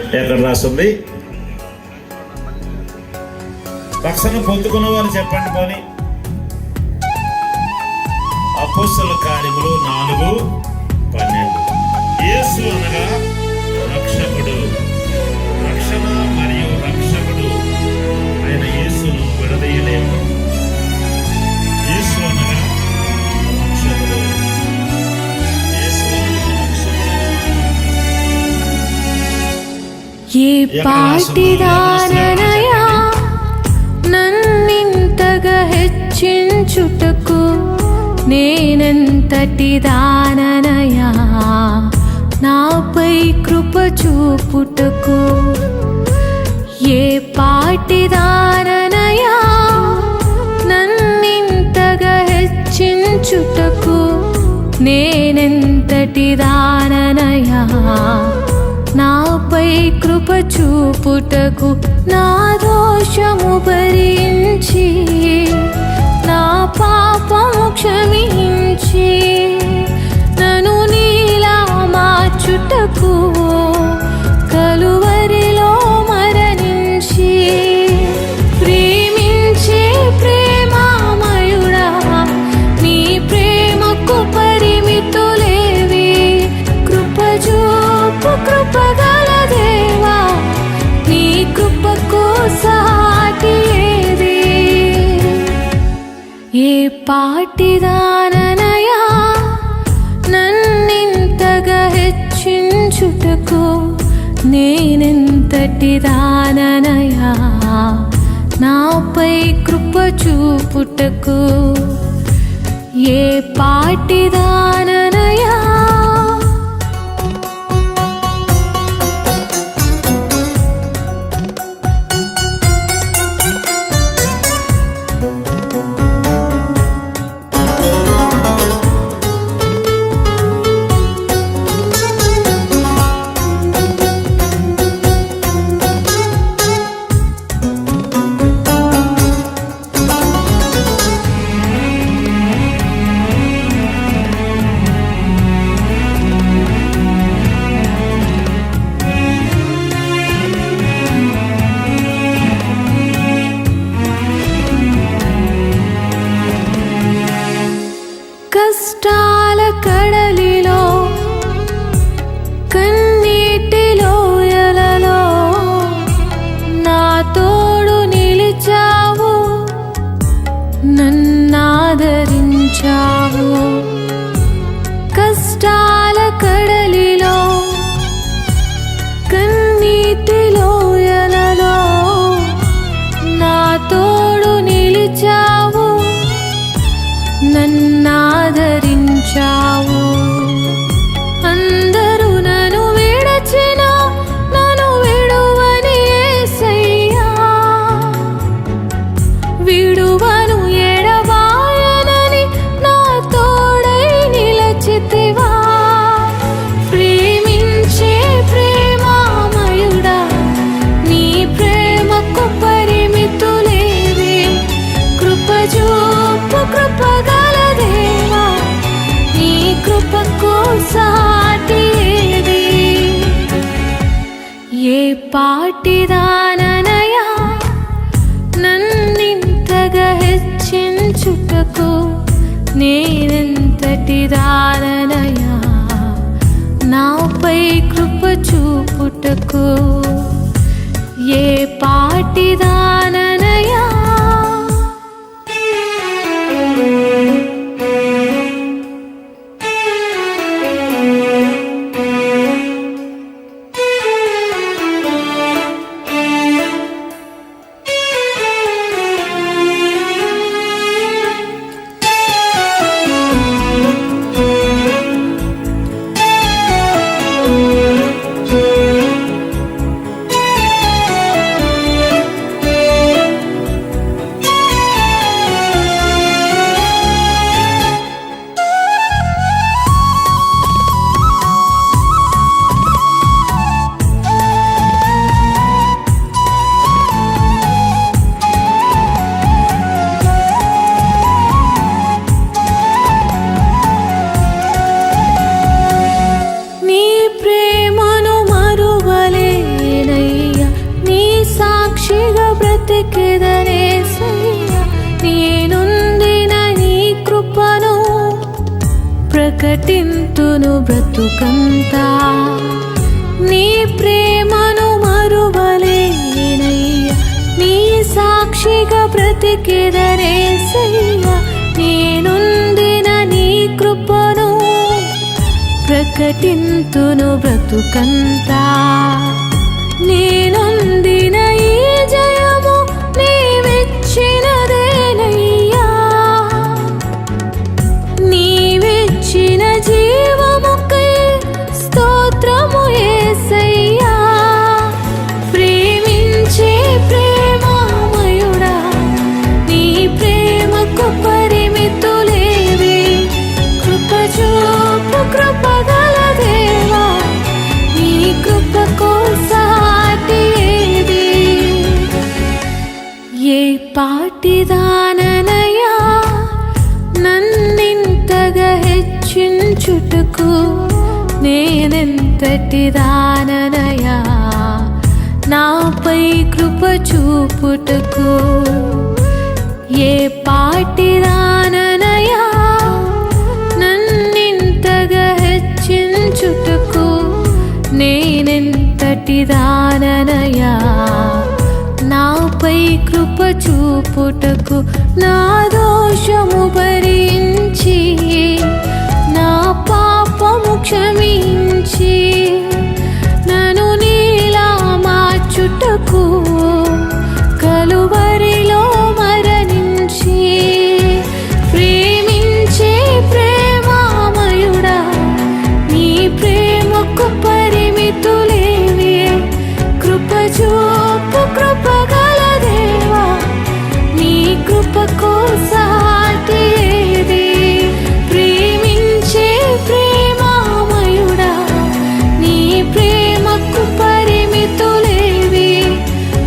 ఎక్కడ రాస్తుంది? రక్షణ పొందుకున్న వారు చెప్పండి పోనీ. అపోస్తల కార్యములు 4:12. యేసు అనగా రక్షకుడు, రక్షణ మరియు రక్షకుడు. ఆయన యేసును విడదీయలేము. యేసు అనగా రక్షకుడు, యేసు అనగా రక్షకుడు. ఏ పాటిదాననయా నన్నింతగా హెచ్చించుటకు, నేనెంతటి దాననయా నాపై కృప చూపుటకు. ఏ పాటిదాననయా నన్నింతగా హెచ్చించుటకు, నేనెంతటి దాననయా నాపై కృప చూపుటకు. నా దోషము భరించి, నా పాపము క్షమించి, నన్ను నీలా మార్చుటకు కలువరిలో మరణించి, ప్రేమించే ప్రేమామయుడా నీ ప్రేమకు పరిమితులేవి. కృప చూపు కృపగల దేవా, నీ కృపకు సాటి ఏది? ఏ పాటిదాననయా నన్నింతగా హెచ్చించుటకు, నేనెంతటి దాననయా నాపై కృప చూపుటకు. ఏ పాటిదాననయా కష్టాల కడలిలో, కన్నీటిలో ఎలలో నా తోడు నిలిచావు, నన్నాదరించావు. కష్టాల కడలిలో, కన్నీటిలో ఎలలో నా తోడు నిలిచావు, నన్నాదరించావు. అందరూ నన్ను విడచినా నన్ను విడువని యేసయ్యా, విడువను ఎడబాయనని నా తోడై నిలచితివా. ప్రేమించే ప్రేమామయుడా నీ ప్రేమకు పరిమితులేవి. కృప చూపు కృపగల దేవా, నీ కృపకు సాటి ఏది? ఏ పాటిదాననయా నన్నింతగా హెచ్చించుటకు, నేనెంతటి దాననయా నాపై కృప చూపుటకు. ఏ పాటిదాననయా వెతికెదనేసయ్యా నేనుందిన నీ కృపను ప్రకటింతును బ్రతుకంతా నీ ప్రేమను మరువలేనయ్యా నీ సాక్షిగా బ్రతికెదనేసయ్యా నేనుందిన నీ కృపను ప్రకటింతును బ్రతుకంతా నేనొందిన ఈ జయము నీవిచ్చినదేనయ్యా నీవిచ్చిన జీవముకై స్తోత్రము యేసయ్యా ప్రేమించే ప్రేమామయుడా నీ ప్రేమకు పరిమితులేవి కృప చూపు కృపగల దేవా నీ కృపకు సాటి ఏది ఏ పాటిదాననయా నన్నింతగా హెచ్చించుటకు నేనెంతటి దాననయా నాపై కృప చూపుటకు ఏ పాటిదాననయా నన్నింతగా హెచ్చించుటకు నేనెంతటి దాననయా నాపై కృప చూపుటకు నా దోషము భరించి నా పాపము క్షమించి నన్ను నీలా మార్చుటకు కలువరిలో మరణించి ప్రేమించే ప్రేమామయుడా నీ ప్రేమకు పరిమితులేవి కృప చూపు కృపగల దేవా నీ కృపకు సాటి ఏది ప్రేమించే ప్రేమామయుడా నీ ప్రేమకు పరిమితులేవి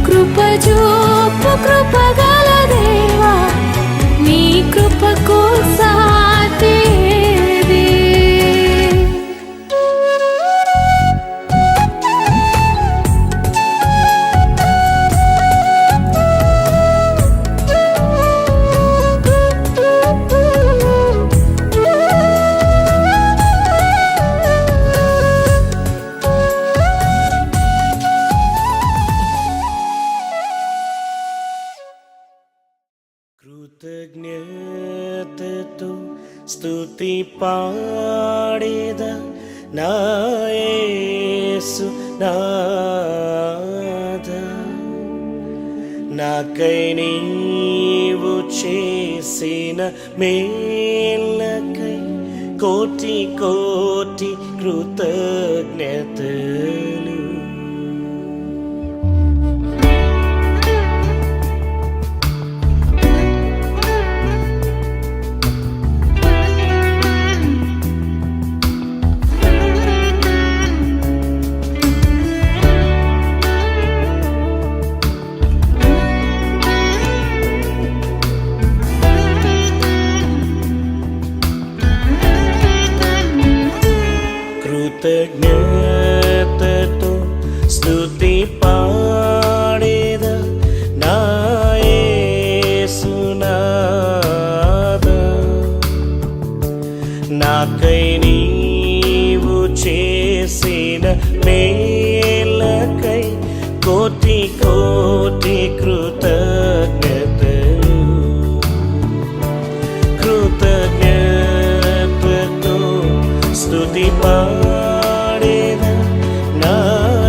కృప చూపు కృపగల దేవా నీ కృపకు సాటి ఏది కృతజ్ఞతతో స్తుతి పాడేద నా యేసు నాథా నాకై నీవు చేసిన మేలకై కోటి కోటి కృతజ్ఞతలు కృతజ్ఞతతో స్తుతి పాడేద నా యేసు నాథా నాకై నీవు చేసిన మేలకై కోటి కోటి కృతజ్ఞతలు కృతజ్ఞతతో స్తుతి పాడేద నా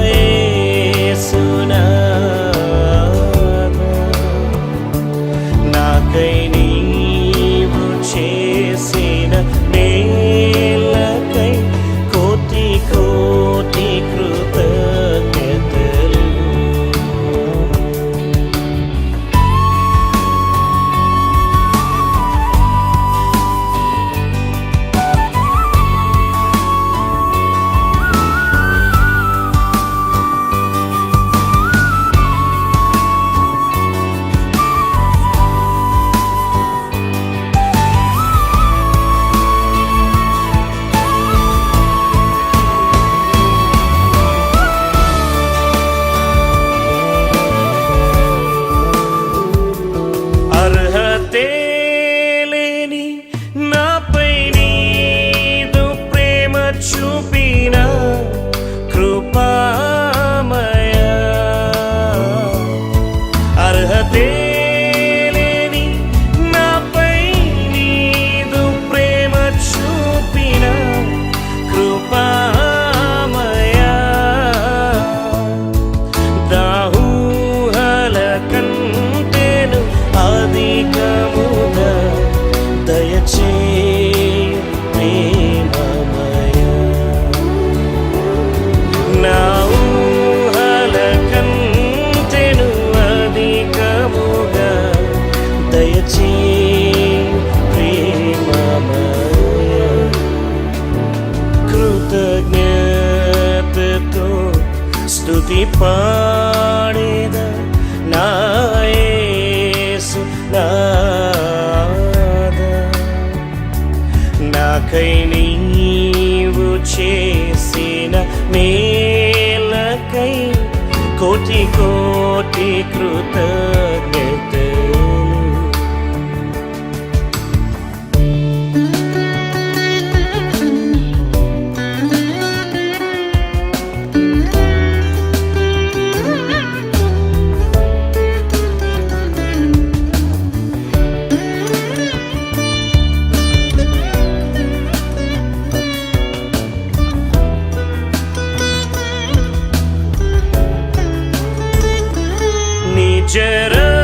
యేసు నాథా నాకై నీవు చేసిన మేలకై కోటి కోటి కృతజ్ఞతలు స్తుతి పాడేద నా యేసు నాదా. నాకై నీవు చేసిన మేలకై కోటి కోటి కృతజ్ఞతలు.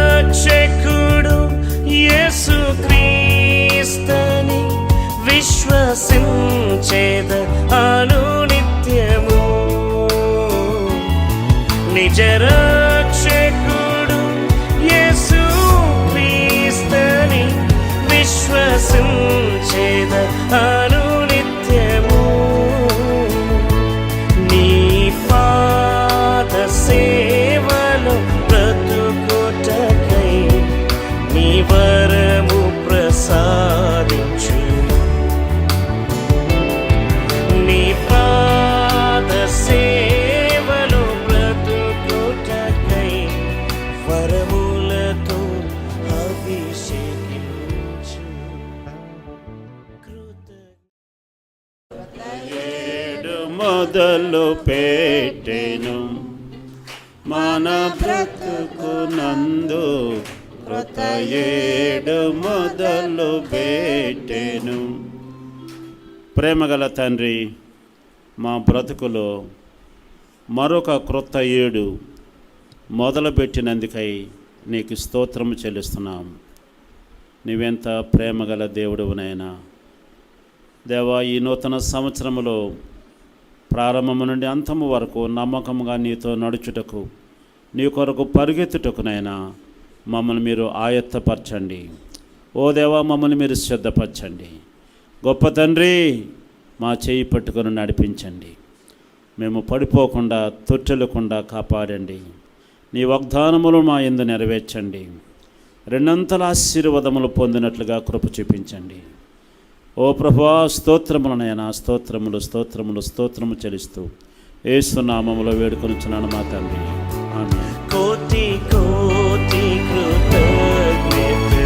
నిజరక్షకుడు యేసుక్రీస్తుని విశ్వసించేద అనునిత్యము. నిజరక్షకుడు యేసుక్రీస్తుని విశ్వసించేద అనునిత్యము. నీ పాద సేవలో బ్రతుకుటకై నీ వరము ప్రసాదించు. నీ పాద సేవలో బ్రతుకుటకై వరములతో అభిషేకించు. మొదలు పెట్టెను మన బ్రతుకునందు కృత ఏడు మొదలు పెట్టెను. ప్రేమగల తండ్రి, మా బ్రతుకులో మరొక క్రొత్త ఏడు మొదలుపెట్టినందుకై నీకు స్తోత్రము చెల్లిస్తున్నాం. నీవెంత ప్రేమగల దేవుడునైనా దేవా, ఈ నూతన సంవత్సరములో ప్రారంభము నుండి అంతము వరకు నమ్మకంగా నీతో నడుచుటకు, నీ కొరకు పరిగెత్తుటకునైనా మమ్మల్ని మీరు ఆయత్తపరచండి. ఓ దేవా, మమ్మల్ని మీరు సిద్ధపరచండి. గొప్ప తండ్రి, మా చేయి పట్టుకొని నడిపించండి. మేము పడిపోకుండా తొట్టెలకుండా కాపాడండి. నీ వాగ్దానములు మా యందు నెరవేర్చండి. రెండంతల ఆశీర్వాదములు పొందినట్లుగా కృప చూపించండి. ఓ ప్రభువా, స్తోత్రములనైనా స్తోత్రములు స్తోత్రములు స్తోత్రము చెల్లిస్తూ యేసు నామములో వేడుకొనుచున్నాను మా తండ్రి, ఆమేన్. కోటి కోటి కృతజ్ఞతలు.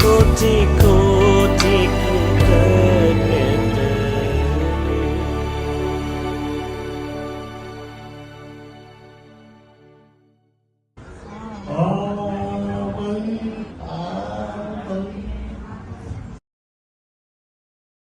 కోటి కోటి